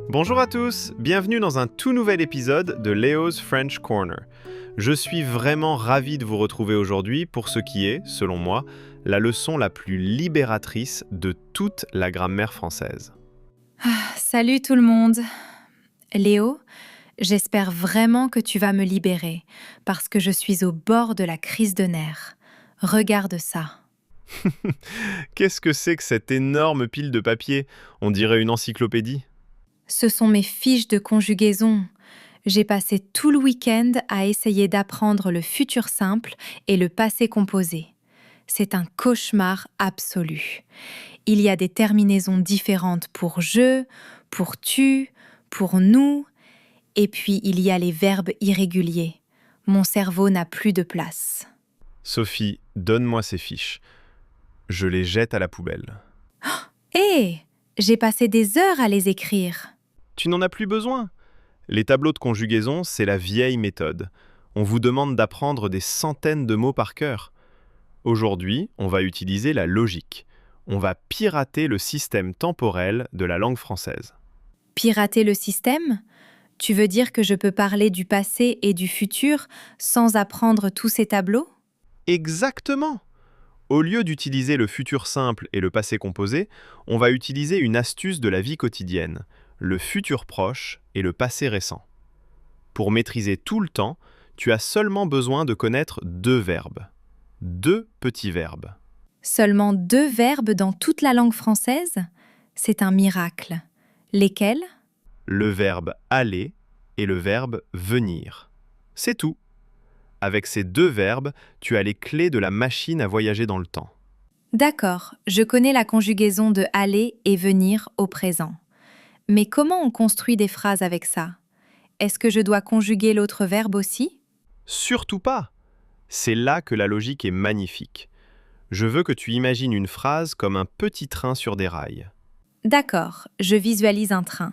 Bonjour à tous, bienvenue dans un tout nouvel épisode de Léo's French Corner. Je suis vraiment ravi de vous retrouver aujourd'hui pour ce qui est, selon moi, la leçon la plus libératrice de toute la grammaire française. Salut tout le monde. Léo, j'espère vraiment que tu vas me libérer parce que je suis au bord de la crise de nerfs. Regarde ça. Qu'est-ce que c'est que cette énorme pile de papier? On dirait une encyclopédie. Ce sont mes fiches de conjugaison. J'ai passé tout le week-end à essayer d'apprendre le futur simple et le passé composé. C'est un cauchemar absolu. Il y a des terminaisons différentes pour je, pour tu, pour nous, et puis il y a les verbes irréguliers. Mon cerveau n'a plus de place. Sophie, donne-moi ces fiches. Je les jette à la poubelle. Hé, j'ai passé des heures à les écrire. Tu n'en as plus besoin. Les tableaux de conjugaison, c'est la vieille méthode. On vous demande d'apprendre des centaines de mots par cœur. Aujourd'hui, on va utiliser la logique. On va pirater le système temporel de la langue française. Pirater le système? Tu veux dire que je peux parler du passé et du futur sans apprendre tous ces tableaux? Exactement! Au lieu d'utiliser le futur simple et le passé composé, on va utiliser une astuce de la vie quotidienne, le futur proche et le passé récent. Pour maîtriser tout le temps, tu as seulement besoin de connaître 2 verbes. 2 petits verbes. Seulement 2 verbes dans toute la langue française? C'est un miracle. Lesquels? Le verbe aller et le verbe venir. C'est tout. Avec ces 2 verbes, tu as les clés de la machine à voyager dans le temps. D'accord, je connais la conjugaison de aller et venir au présent. Mais comment on construit des phrases avec ça? Est-ce que je dois conjuguer l'autre verbe aussi? Surtout pas! C'est là que la logique est magnifique. Je veux que tu imagines une phrase comme un petit train sur des rails. D'accord, je visualise un train.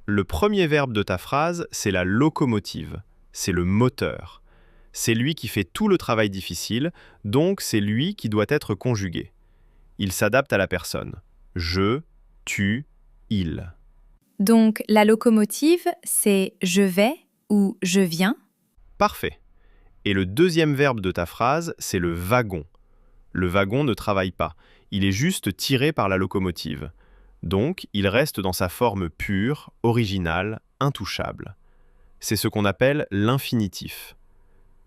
Le premier verbe de ta phrase, c'est la locomotive. C'est le moteur. C'est lui qui fait tout le travail difficile, donc c'est lui qui doit être conjugué. Il s'adapte à la personne. Je, tu, il. Donc la locomotive, c'est je vais ou je viens. Parfait. Et le deuxième verbe de ta phrase, c'est le wagon. Le wagon ne travaille pas. Il est juste tiré par la locomotive. Donc, il reste dans sa forme pure, originale, intouchable. C'est ce qu'on appelle l'infinitif.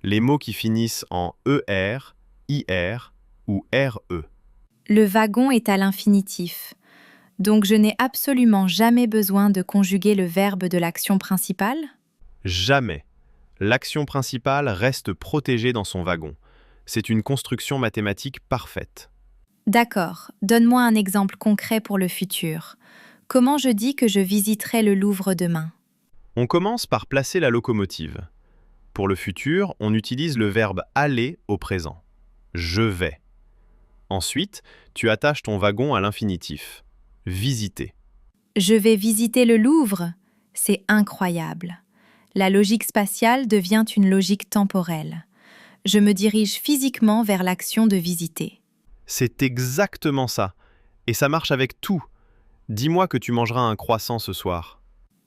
Les mots qui finissent en ER, IR ou RE. Le wagon est à l'infinitif. Donc je n'ai absolument jamais besoin de conjuguer le verbe de l'action principale? Jamais. L'action principale reste protégée dans son wagon. C'est une construction mathématique parfaite. D'accord, donne-moi un exemple concret pour le futur. Comment je dis que je visiterai le Louvre demain? On commence par placer la locomotive. Pour le futur, on utilise le verbe aller au présent. Je vais. Ensuite, tu attaches ton wagon à l'infinitif. Visiter. Je vais visiter le Louvre. C'est incroyable. La logique spatiale devient une logique temporelle. Je me dirige physiquement vers l'action de visiter. C'est exactement ça. Et ça marche avec tout. Dis-moi que tu mangeras un croissant ce soir.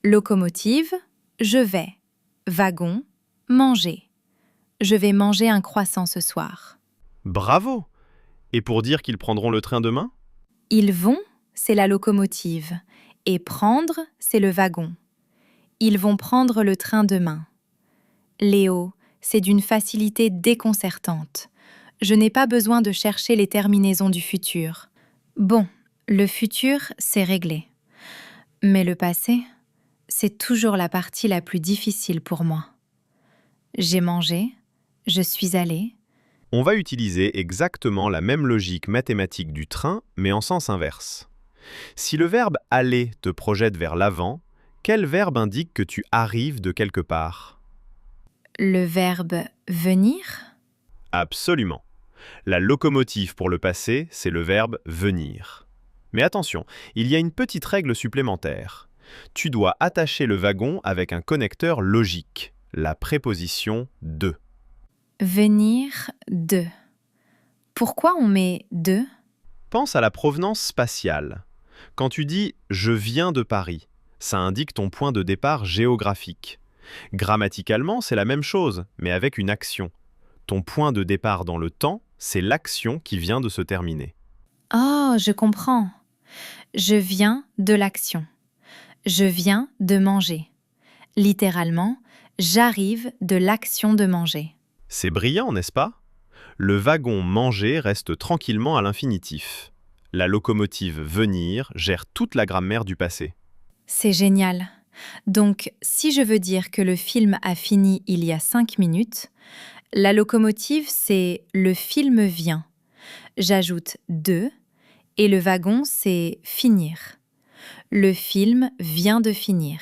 Locomotive, je vais. Wagon, manger. Je vais manger un croissant ce soir. Bravo! Et pour dire qu'ils prendront le train demain? Ils vont, c'est la locomotive. Et prendre, c'est le wagon. Ils vont prendre le train demain. Léo, c'est d'une facilité déconcertante. Je n'ai pas besoin de chercher les terminaisons du futur. Bon, le futur, c'est réglé. Mais le passé, c'est toujours la partie la plus difficile pour moi. J'ai mangé, je suis allée. On va utiliser exactement la même logique mathématique du train, mais en sens inverse. Si le verbe aller te projette vers l'avant, quel verbe indique que tu arrives de quelque part? Le verbe venir? Absolument. La locomotive pour le passé, c'est le verbe venir. Mais attention, il y a une petite règle supplémentaire. Tu dois attacher le wagon avec un connecteur logique, la préposition de. Venir de. Pourquoi on met de? Pense à la provenance spatiale. Quand tu dis « je viens de Paris », ça indique ton point de départ géographique. Grammaticalement, c'est la même chose, mais avec une action. Ton point de départ dans le temps, c'est l'action qui vient de se terminer. Oh, je comprends. Je viens de l'action. Je viens de manger. Littéralement, j'arrive de l'action de manger. C'est brillant, n'est-ce pas? Le wagon manger reste tranquillement à l'infinitif. La locomotive venir gère toute la grammaire du passé. C'est génial. Donc, si je veux dire que le film a fini il y a 5 minutes, la locomotive, c'est le film vient. J'ajoute de et le wagon, c'est finir. Le film vient de finir.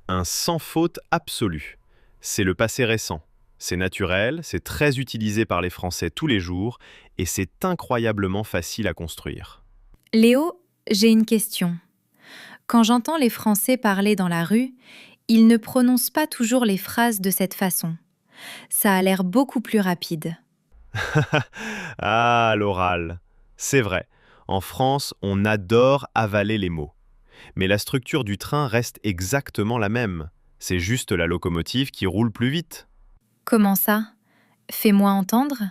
Un sans faute absolu. C'est le passé récent. C'est naturel, c'est très utilisé par les Français tous les jours et c'est incroyablement facile à construire. Léo, j'ai une question. Quand j'entends les Français parler dans la rue, ils ne prononcent pas toujours les phrases de cette façon. Ça a l'air beaucoup plus rapide. Ah, l'oral. C'est vrai. En France, on adore avaler les mots. Mais la structure du train reste exactement la même. C'est juste la locomotive qui roule plus vite. Comment ça? Fais-moi entendre.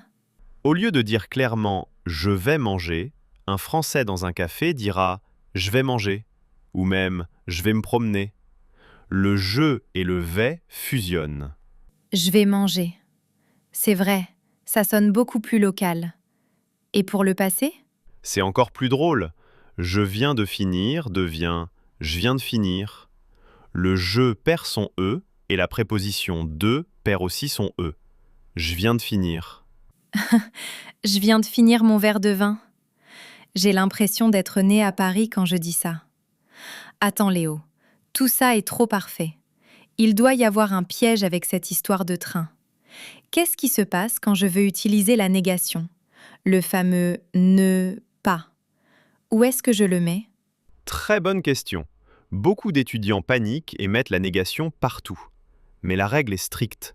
Au lieu de dire clairement « je vais manger », un Français dans un café dira « je vais manger » ou même « je vais me promener ». Le « je » et le « vais » fusionnent. Je vais manger. C'est vrai, ça sonne beaucoup plus local. Et pour le passé? C'est encore plus drôle. « Je viens de finir » devient « je viens de finir ». Le « je » perd son « e » et la préposition « de » perd aussi son « e ». Je viens de finir. Je viens de finir mon verre de vin. J'ai l'impression d'être née à Paris quand je dis ça. Attends Léo, tout ça est trop parfait. Il doit y avoir un piège avec cette histoire de train. Qu'est-ce qui se passe quand je veux utiliser la négation? Le fameux « ne pas ». Où est-ce que je le mets? Très bonne question. Beaucoup d'étudiants paniquent et mettent la négation partout. Mais la règle est stricte.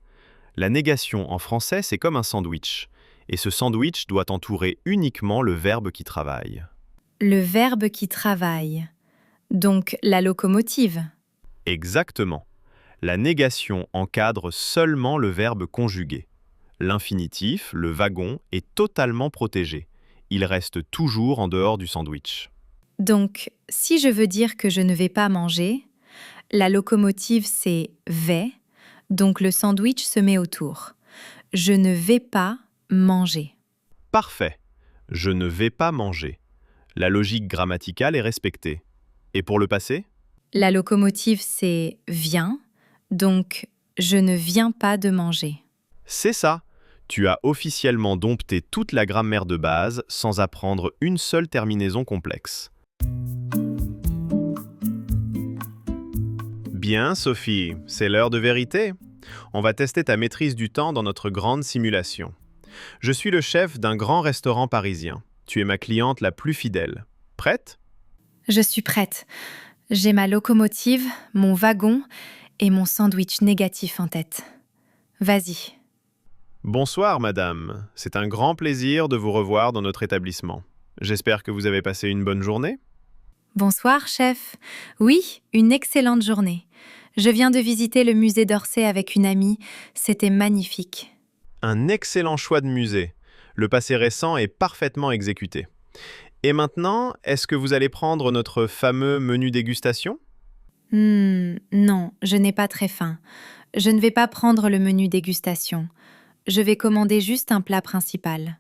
La négation en français, c'est comme un sandwich. Et ce sandwich doit entourer uniquement le verbe qui travaille. Le verbe qui travaille. Donc la locomotive. Exactement. La négation encadre seulement le verbe conjugué. L'infinitif, le wagon, est totalement protégé. Il reste toujours en dehors du sandwich. Donc, si je veux dire que je ne vais pas manger, la locomotive c'est « vais », donc le sandwich se met autour. Je ne vais pas manger. Parfait. Je ne vais pas manger. La logique grammaticale est respectée. Et pour le passé? La locomotive c'est « viens », donc je ne viens pas de manger. C'est ça. Tu as officiellement dompté toute la grammaire de base sans apprendre une seule terminaison complexe. Bien, Sophie, c'est l'heure de vérité. On va tester ta maîtrise du temps dans notre grande simulation. Je suis le chef d'un grand restaurant parisien. Tu es ma cliente la plus fidèle. Prête? Je suis prête. J'ai ma locomotive, mon wagon et mon sandwich négatif en tête. Vas-y. Bonsoir, madame. C'est un grand plaisir de vous revoir dans notre établissement. J'espère que vous avez passé une bonne journée. Bonsoir, chef. Oui, une excellente journée. Je viens de visiter le musée d'Orsay avec une amie. C'était magnifique. Un excellent choix de musée. Le passé récent est parfaitement exécuté. Et maintenant, est-ce que vous allez prendre notre fameux menu dégustation? Non, je n'ai pas très faim. Je ne vais pas prendre le menu dégustation. Je vais commander juste un plat principal.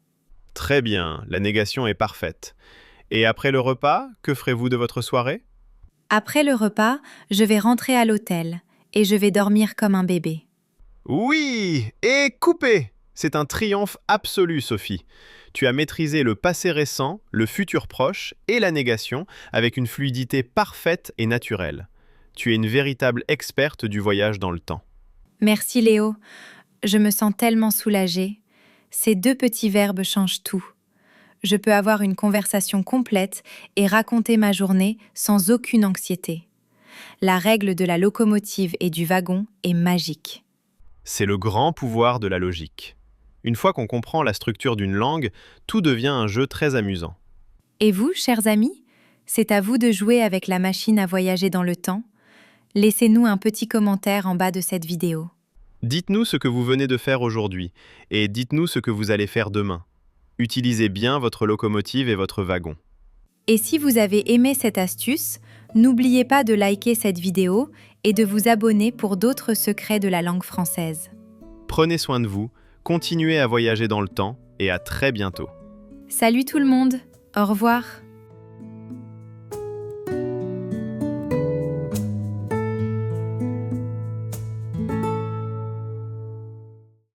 Très bien, la négation est parfaite. Et après le repas, que ferez-vous de votre soirée? Après le repas, je vais rentrer à l'hôtel et je vais dormir comme un bébé. Oui, et coupé! C'est un triomphe absolu, Sophie. Tu as maîtrisé le passé récent, le futur proche et la négation avec une fluidité parfaite et naturelle. Tu es une véritable experte du voyage dans le temps. Merci Léo. Je me sens tellement soulagée. Ces 2 petits verbes changent tout. Je peux avoir une conversation complète et raconter ma journée sans aucune anxiété. La règle de la locomotive et du wagon est magique. C'est le grand pouvoir de la logique. Une fois qu'on comprend la structure d'une langue, tout devient un jeu très amusant. Et vous, chers amis, C'est à vous de jouer avec la machine à voyager dans le temps. Laissez-nous un petit commentaire en bas de cette vidéo. Dites-nous ce que vous venez de faire aujourd'hui et dites-nous ce que vous allez faire demain. Utilisez bien votre locomotive et votre wagon. Et si vous avez aimé cette astuce, n'oubliez pas de liker cette vidéo et de vous abonner pour d'autres secrets de la langue française. Prenez soin de vous, continuez à voyager dans le temps et à très bientôt. Salut tout le monde, au revoir.